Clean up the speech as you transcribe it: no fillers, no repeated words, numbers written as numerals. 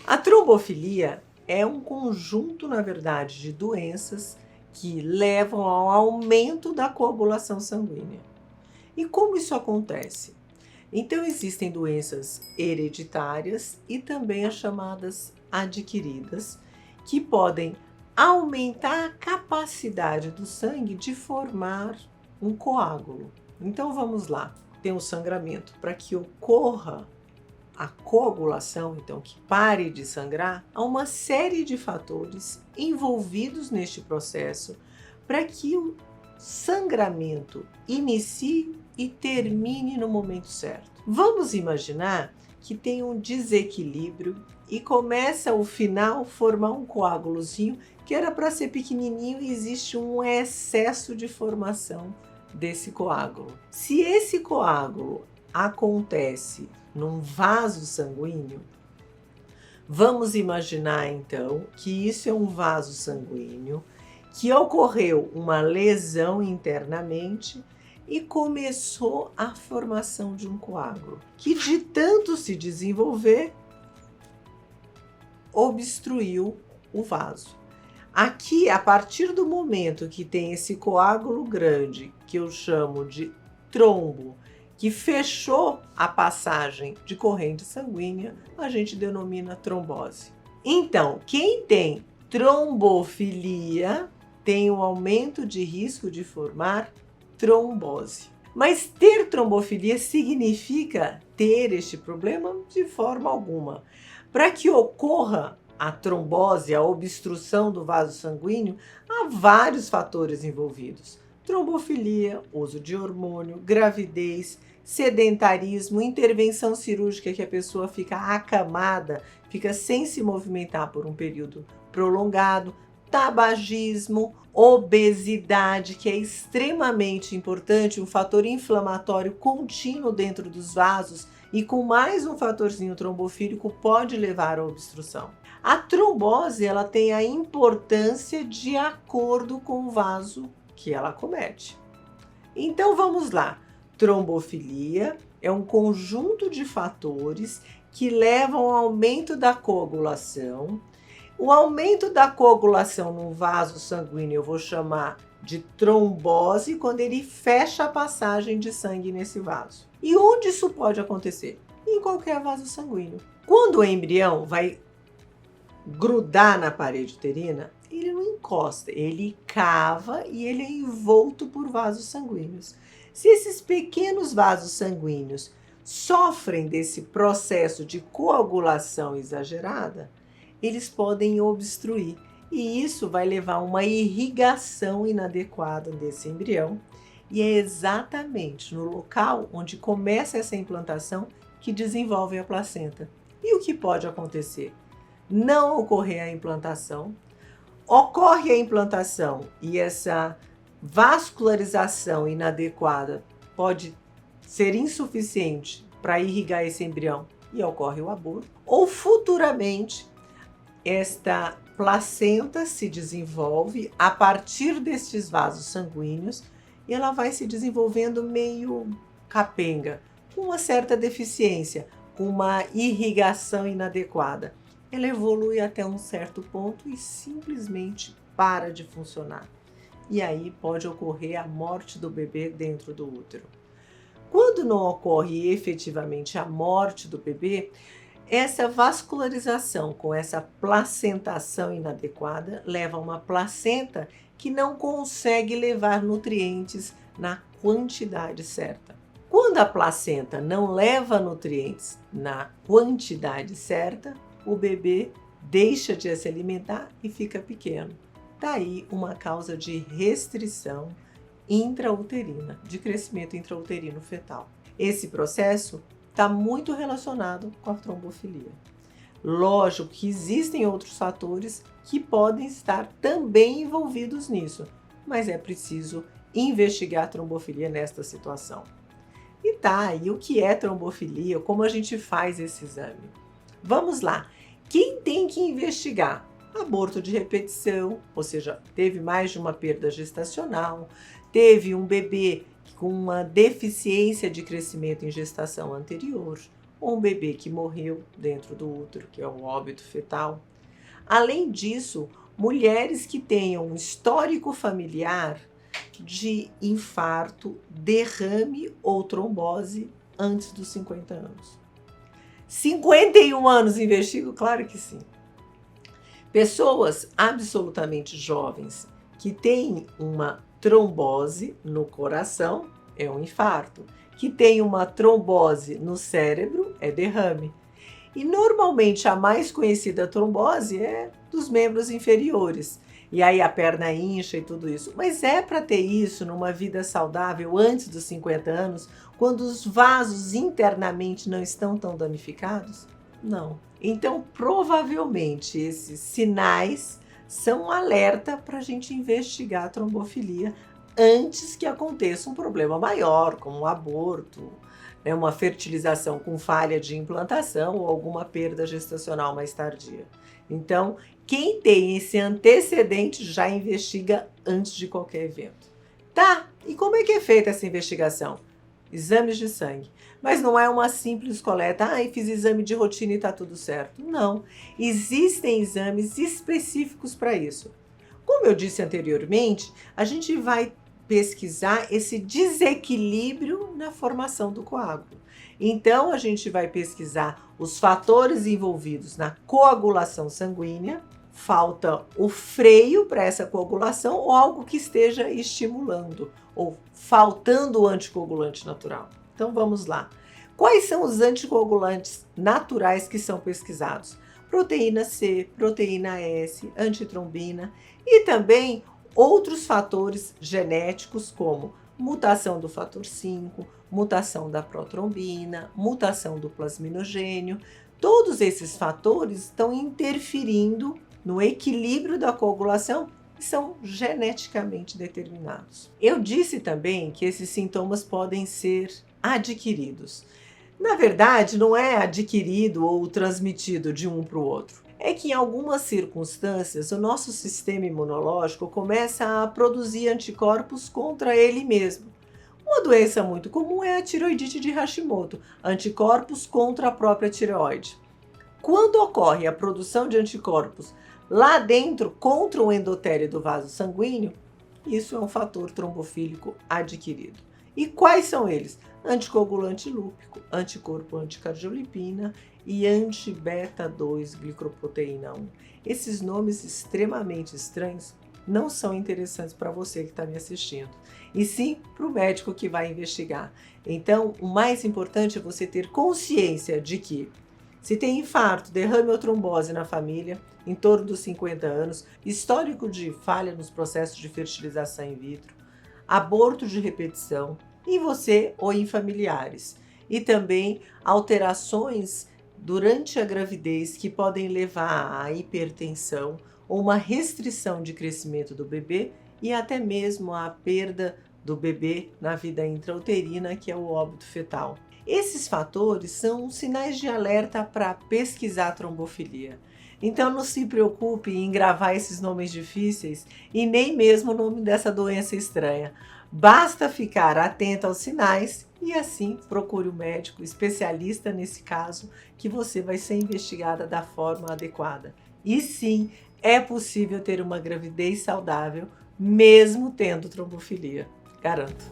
A trombofilia é um conjunto, na verdade, de doenças que levam ao aumento da coagulação sanguínea. E como isso acontece? Então, existem doenças hereditárias e também as chamadas adquiridas, que podem aumentar a capacidade do sangue de formar um coágulo. Então, vamos lá. Tem um sangramento. Para que ocorra a coagulação, então que pare de sangrar, há uma série de fatores envolvidos neste processo para que o sangramento inicie e termine no momento certo. Vamos imaginar que tem um desequilíbrio e começa ao final formar um coágulozinho que era para ser pequenininho e existe um excesso de formação desse coágulo. Se esse coágulo acontece num vaso sanguíneo, vamos imaginar então que isso é um vaso sanguíneo que ocorreu uma lesão internamente e começou a formação de um coágulo, que de tanto se desenvolver, obstruiu o vaso. Aqui, a partir do momento que tem esse coágulo grande, que eu chamo de trombo, que fechou a passagem de corrente sanguínea, a gente denomina trombose. Então, quem tem trombofilia tem um aumento de risco de formar trombose. Mas ter trombofilia significa ter este problema de forma alguma. Para que ocorra a trombose, a obstrução do vaso sanguíneo, há vários fatores envolvidos. Trombofilia, uso de hormônio, gravidez, sedentarismo, intervenção cirúrgica que a pessoa fica acamada, fica sem se movimentar por um período prolongado, tabagismo, obesidade, que é extremamente importante, um fator inflamatório contínuo dentro dos vasos e com mais um fatorzinho trombofílico pode levar à obstrução. A trombose, ela tem a importância de acordo com o vaso que ela comete. Então vamos lá. Trombofilia é um conjunto de fatores que levam ao aumento da coagulação. O aumento da coagulação no vaso sanguíneo eu vou chamar de trombose quando ele fecha a passagem de sangue nesse vaso. E onde isso pode acontecer? Em qualquer vaso sanguíneo. Quando o embrião vai grudar na parede uterina, ele não encosta, ele cava e ele é envolto por vasos sanguíneos. Se esses pequenos vasos sanguíneos sofrem desse processo de coagulação exagerada, eles podem obstruir e isso vai levar a uma irrigação inadequada desse embrião. E é exatamente no local onde começa essa implantação que desenvolve a placenta. E o que pode acontecer? Não ocorrer a implantação, ocorre a implantação e essa vascularização inadequada pode ser insuficiente para irrigar esse embrião e ocorre o aborto, ou futuramente esta placenta se desenvolve a partir destes vasos sanguíneos e ela vai se desenvolvendo meio capenga, com uma certa deficiência, com uma irrigação inadequada. Ela evolui até um certo ponto e simplesmente para de funcionar. E aí pode ocorrer a morte do bebê dentro do útero. Quando não ocorre efetivamente a morte do bebê, essa vascularização com essa placentação inadequada leva a uma placenta que não consegue levar nutrientes na quantidade certa. Quando a placenta não leva nutrientes na quantidade certa, o bebê deixa de se alimentar e fica pequeno. Daí uma causa de restrição intrauterina, de crescimento intrauterino fetal. Esse processo está muito relacionado com a trombofilia. Lógico que existem outros fatores que podem estar também envolvidos nisso, mas é preciso investigar a trombofilia nesta situação. E tá, e o que é trombofilia? Como a gente faz esse exame? Vamos lá. Quem tem que investigar? Aborto de repetição, ou seja, teve mais de uma perda gestacional, teve um bebê com uma deficiência de crescimento em gestação anterior, ou um bebê que morreu dentro do útero, que é um óbito fetal. Além disso, mulheres que tenham um histórico familiar de infarto, derrame ou trombose antes dos 50 anos. 51 anos investigo? Claro que sim. Pessoas absolutamente jovens que têm uma trombose no coração é um infarto, que tem uma trombose no cérebro é derrame. E normalmente a mais conhecida trombose é dos membros inferiores. E aí a perna incha e tudo isso. Mas é para ter isso numa vida saudável antes dos 50 anos, quando os vasos internamente não estão tão danificados? Não. Então, provavelmente, esses sinais são um alerta para a gente investigar a trombofilia antes que aconteça um problema maior, como um aborto, né, uma fertilização com falha de implantação ou alguma perda gestacional mais tardia. Então, quem tem esse antecedente já investiga antes de qualquer evento. Tá, e como é que é feita essa investigação? Exames de sangue. Mas não é uma simples coleta, fiz exame de rotina e tá tudo certo. Não, existem exames específicos para isso. Como eu disse anteriormente, a gente vai pesquisar esse desequilíbrio na formação do coágulo. Então, a gente vai pesquisar os fatores envolvidos na coagulação sanguínea, falta o freio para essa coagulação ou algo que esteja estimulando, ou faltando o anticoagulante natural. Então, vamos lá. Quais são os anticoagulantes naturais que são pesquisados? Proteína C, proteína S, antitrombina e também outros fatores genéticos como mutação do fator 5, mutação da protrombina, mutação do plasminogênio. Todos esses fatores estão interferindo no equilíbrio da coagulação e são geneticamente determinados. Eu disse também que esses sintomas podem ser adquiridos. Na verdade, não é adquirido ou transmitido de um para o outro. É que em algumas circunstâncias o nosso sistema imunológico começa a produzir anticorpos contra ele mesmo. Uma doença muito comum é a tireoidite de Hashimoto, anticorpos contra a própria tireoide. Quando ocorre a produção de anticorpos lá dentro contra o endotélio do vaso sanguíneo, isso é um fator trombofílico adquirido. E quais são eles? Anticoagulante lúpico, anticorpo anticardiolipina e anti-beta-2 glicoproteína 1. Esses nomes extremamente estranhos não são interessantes para você que está me assistindo, e sim para o médico que vai investigar. Então, o mais importante é você ter consciência de que se tem infarto, derrame ou trombose na família, em torno dos 50 anos, histórico de falha nos processos de fertilização in vitro, aborto de repetição, em você ou em familiares, e também alterações durante a gravidez que podem levar à hipertensão ou uma restrição de crescimento do bebê e até mesmo à perda do bebê na vida intrauterina, que é o óbito fetal. Esses fatores são sinais de alerta para pesquisar a trombofilia. Então não se preocupe em gravar esses nomes difíceis e nem mesmo o nome dessa doença estranha. Basta ficar atento aos sinais e assim procure um médico especialista nesse caso, que você vai ser investigada da forma adequada. E sim, é possível ter uma gravidez saudável mesmo tendo trombofilia. Garanto.